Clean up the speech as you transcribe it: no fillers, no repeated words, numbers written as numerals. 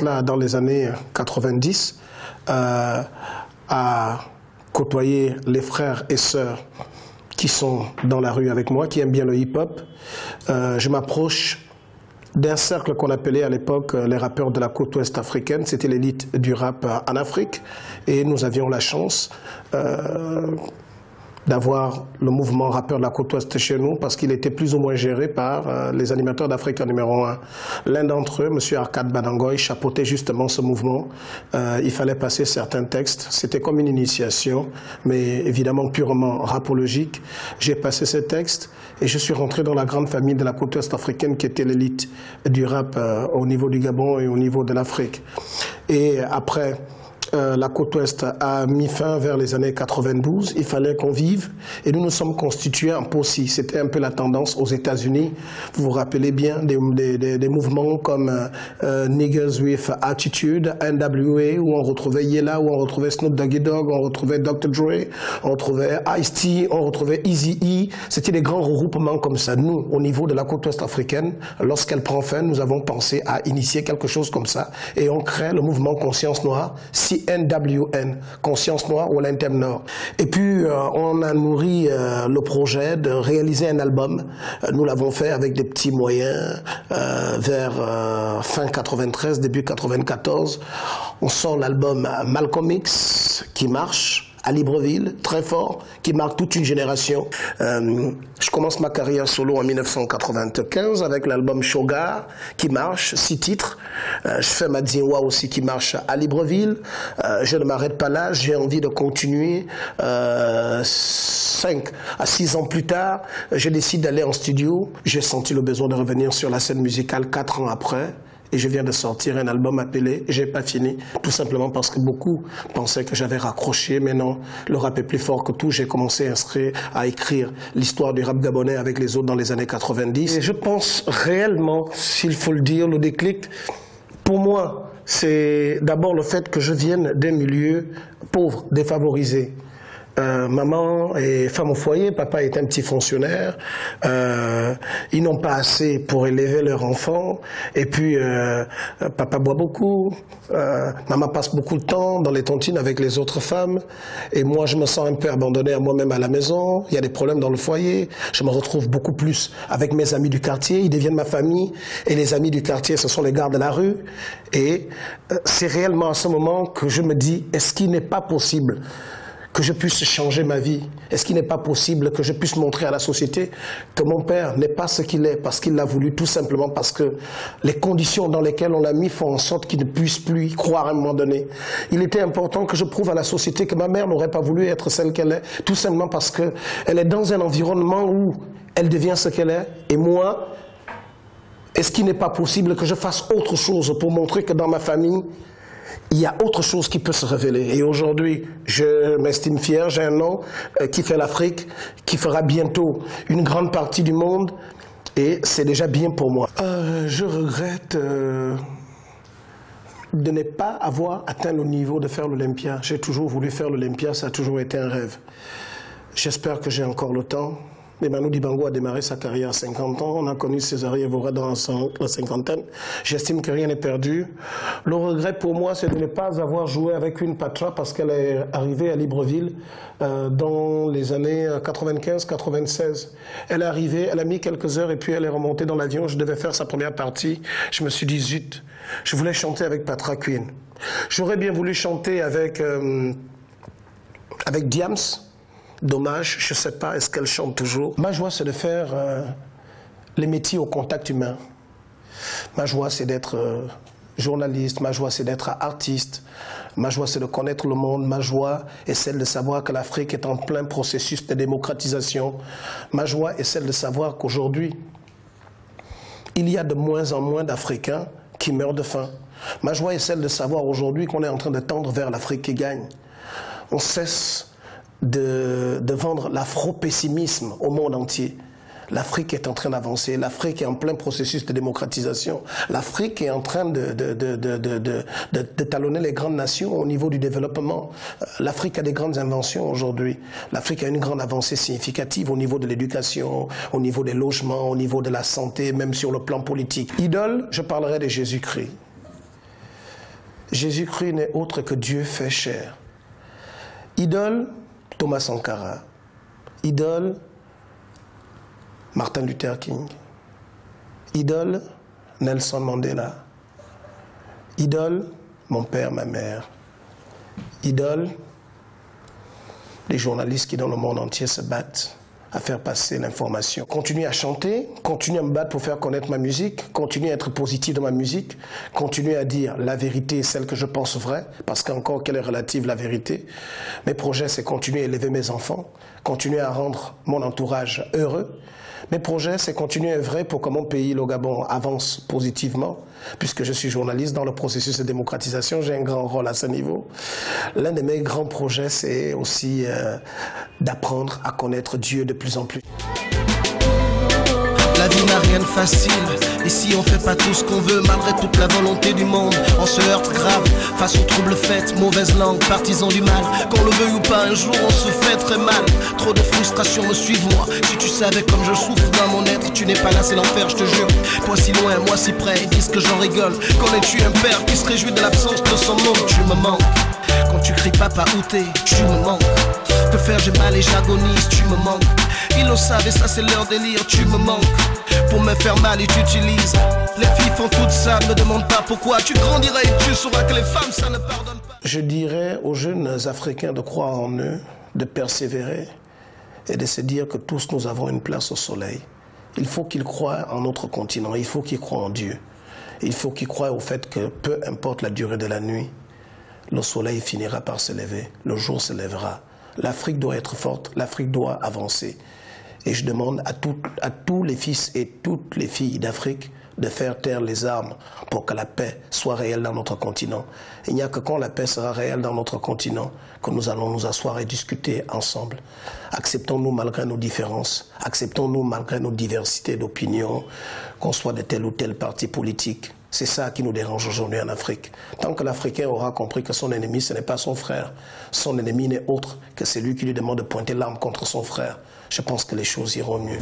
cela dans les années 90, à côtoyer les frères et sœurs qui sont dans la rue avec moi, qui aiment bien le hip-hop. Je m'approche d'un cercle qu'on appelait à l'époque les rappeurs de la côte ouest africaine. C'était l'élite du rap en Afrique. Et nous avions la chance d'avoir le mouvement rappeur de la côte ouest chez nous parce qu'il était plus ou moins géré par les animateurs d'Afrique numéro 1. L'un d'entre eux, M. Arcade Badangoy, chapeautait justement ce mouvement. Il fallait passer certains textes. C'était comme une initiation, mais évidemment purement rapologique. J'ai passé ces textes et je suis rentré dans la grande famille de la côte ouest africaine qui était l'élite du rap au niveau du Gabon et au niveau de l'Afrique. Et après... la côte ouest a mis fin vers les années 92, il fallait qu'on vive et nous nous sommes constitués en POSI. C'était un peu la tendance aux États-Unis. Vous vous rappelez bien des mouvements comme Niggas with Attitude, NWA, où on retrouvait Yella, où on retrouvait Snoop Doggy Dogg, on retrouvait Dr. Dre, on retrouvait Ice-T, on retrouvait Eazy-E. C'était des grands regroupements comme ça. Nous, au niveau de la côte ouest africaine, lorsqu'elle prend fin, nous avons pensé à initier quelque chose comme ça et on crée le mouvement Conscience Noire, CNWN, Conscience Noire ou l'Intem Nord. Et puis on a nourri le projet de réaliser un album. Nous l'avons fait avec des petits moyens vers fin 93, début 94. On sort l'album Malcolm X qui marche à Libreville, très fort, qui marque toute une génération. Je commence ma carrière solo en 1995 avec l'album Shogar, qui marche, 6 titres. Je fais Madziwa aussi, qui marche à Libreville. Je ne m'arrête pas là, j'ai envie de continuer. 5 à 6 ans plus tard, je décide d'aller en studio. J'ai senti le besoin de revenir sur la scène musicale 4 ans après. Et je viens de sortir un album appelé « J'ai pas fini », tout simplement parce que beaucoup pensaient que j'avais raccroché, mais non, le rap est plus fort que tout. J'ai commencé à écrire l'histoire du rap gabonais avec les autres dans les années 90. Et je pense réellement, s'il faut le dire, le déclic, pour moi, c'est d'abord le fait que je vienne d'un milieu pauvre, défavorisé. Maman est femme au foyer, papa est un petit fonctionnaire, ils n'ont pas assez pour élever leur enfant, et puis papa boit beaucoup, maman passe beaucoup de temps dans les tontines avec les autres femmes, et moi je me sens un peu abandonné à moi-même à la maison, il y a des problèmes dans le foyer, je me retrouve beaucoup plus avec mes amis du quartier, ils deviennent ma famille, et les amis du quartier ce sont les gars de la rue, et c'est réellement à ce moment que je me dis, est-ce qu'il n'est pas possible que je puisse changer ma vie? Est-ce qu'il n'est pas possible que je puisse montrer à la société que mon père n'est pas ce qu'il est parce qu'il l'a voulu, tout simplement parce que les conditions dans lesquelles on l'a mis font en sorte qu'il ne puisse plus y croire à un moment donné. Il était important que je prouve à la société que ma mère n'aurait pas voulu être celle qu'elle est, tout simplement parce qu'elle est dans un environnement où elle devient ce qu'elle est. Et moi, est-ce qu'il n'est pas possible que je fasse autre chose pour montrer que dans ma famille, il y a autre chose qui peut se révéler. Et aujourd'hui, je m'estime fier, j'ai un nom qui fait l'Afrique, qui fera bientôt une grande partie du monde, et c'est déjà bien pour moi. Je regrette de ne pas avoir atteint le niveau de faire l'Olympia. J'ai toujours voulu faire l'Olympia, ça a toujours été un rêve. J'espère que j'ai encore le temps. Manu Dibango a démarré sa carrière à 50 ans. On a connu Césarien Evora dans la cinquantaine. J'estime que rien n'est perdu. Le regret pour moi, c'est de ne pas avoir joué avec une Patra parce qu'elle est arrivée à Libreville dans les années 95-96. Elle est arrivée, elle a mis quelques heures et puis elle est remontée dans l'avion. Je devais faire sa première partie. Je me suis dit, zut, je voulais chanter avec Patra Queen. J'aurais bien voulu chanter avec Diams. Dommage, je ne sais pas, est-ce qu'elle chante toujours? Ma joie, c'est de faire les métiers au contact humain. Ma joie, c'est d'être journaliste. Ma joie, c'est d'être artiste. Ma joie, c'est de connaître le monde. Ma joie est celle de savoir que l'Afrique est en plein processus de démocratisation. Ma joie est celle de savoir qu'aujourd'hui, il y a de moins en moins d'Africains qui meurent de faim. Ma joie est celle de savoir aujourd'hui qu'on est en train de tendre vers l'Afrique qui gagne. On cesse de vendre l'afro-pessimisme au monde entier. L'Afrique est en train d'avancer, l'Afrique est en plein processus de démocratisation, l'Afrique est en train de talonner les grandes nations au niveau du développement. L'Afrique a des grandes inventions aujourd'hui. L'Afrique a une grande avancée significative au niveau de l'éducation, au niveau des logements, au niveau de la santé, même sur le plan politique. Idole, je parlerai de Jésus-Christ. Jésus-Christ n'est autre que Dieu fait chair. Idole, Thomas Sankara. Idole, Martin Luther King. Idole, Nelson Mandela. Idole, mon père, ma mère. Idole, les journalistes qui dans le monde entier se battent à faire passer l'information. Continuer à chanter, continuer à me battre pour faire connaître ma musique, continuer à être positif dans ma musique, continuer à dire la vérité, celle que je pense vraie, parce qu'encore qu'elle est relative, la vérité. Mes projets, c'est continuer à élever mes enfants, continuer à rendre mon entourage heureux. Mes projets, c'est continuer à œuvrer pour que mon pays, le Gabon, avance positivement, puisque je suis journaliste dans le processus de démocratisation, j'ai un grand rôle à ce niveau. L'un de mes grands projets, c'est aussi d'apprendre à connaître Dieu de plus en plus. La vie n'a rien de facile, ici on fait pas tout ce qu'on veut malgré toute la volonté du monde. On se heurte grave face aux troubles faits, mauvaise langue, partisans du mal. Qu'on le veuille ou pas, un jour on se fait très mal. Trop de frustration me suivent moi. Si tu savais comme je souffre dans mon être, tu n'es pas là, c'est l'enfer, je te jure. Toi si loin, moi si près, ils disent que j'en rigole. Connais-tu un père qui se réjouit de l'absence de son homme? Tu me manques. Quand tu cries papa où t'es, tu me manques. Que faire, j'ai mal et j'agonise, tu me manques. Ils le savent et ça c'est leur délire, tu me manques. Pour me faire mal ils t'utilisent. Les filles font tout ça, ne me demande pas pourquoi. Tu grandiras et tu sauras que les femmes ça ne pardonne pas. Je dirais aux jeunes Africains de croire en eux, de persévérer et de se dire que tous nous avons une place au soleil. Il faut qu'ils croient en notre continent, il faut qu'ils croient en Dieu. Il faut qu'ils croient au fait que peu importe la durée de la nuit, le soleil finira par se lever, le jour se lèvera. L'Afrique doit être forte, l'Afrique doit avancer. Et je demande à tous les fils et toutes les filles d'Afrique de faire taire les armes pour que la paix soit réelle dans notre continent. Il n'y a que quand la paix sera réelle dans notre continent que nous allons nous asseoir et discuter ensemble. Acceptons-nous malgré nos différences, acceptons-nous malgré nos diversités d'opinions, qu'on soit de tel ou tel parti politique. C'est ça qui nous dérange aujourd'hui en Afrique. Tant que l'Africain aura compris que son ennemi, ce n'est pas son frère, son ennemi n'est autre que celui qui lui demande de pointer l'arme contre son frère, je pense que les choses iront mieux.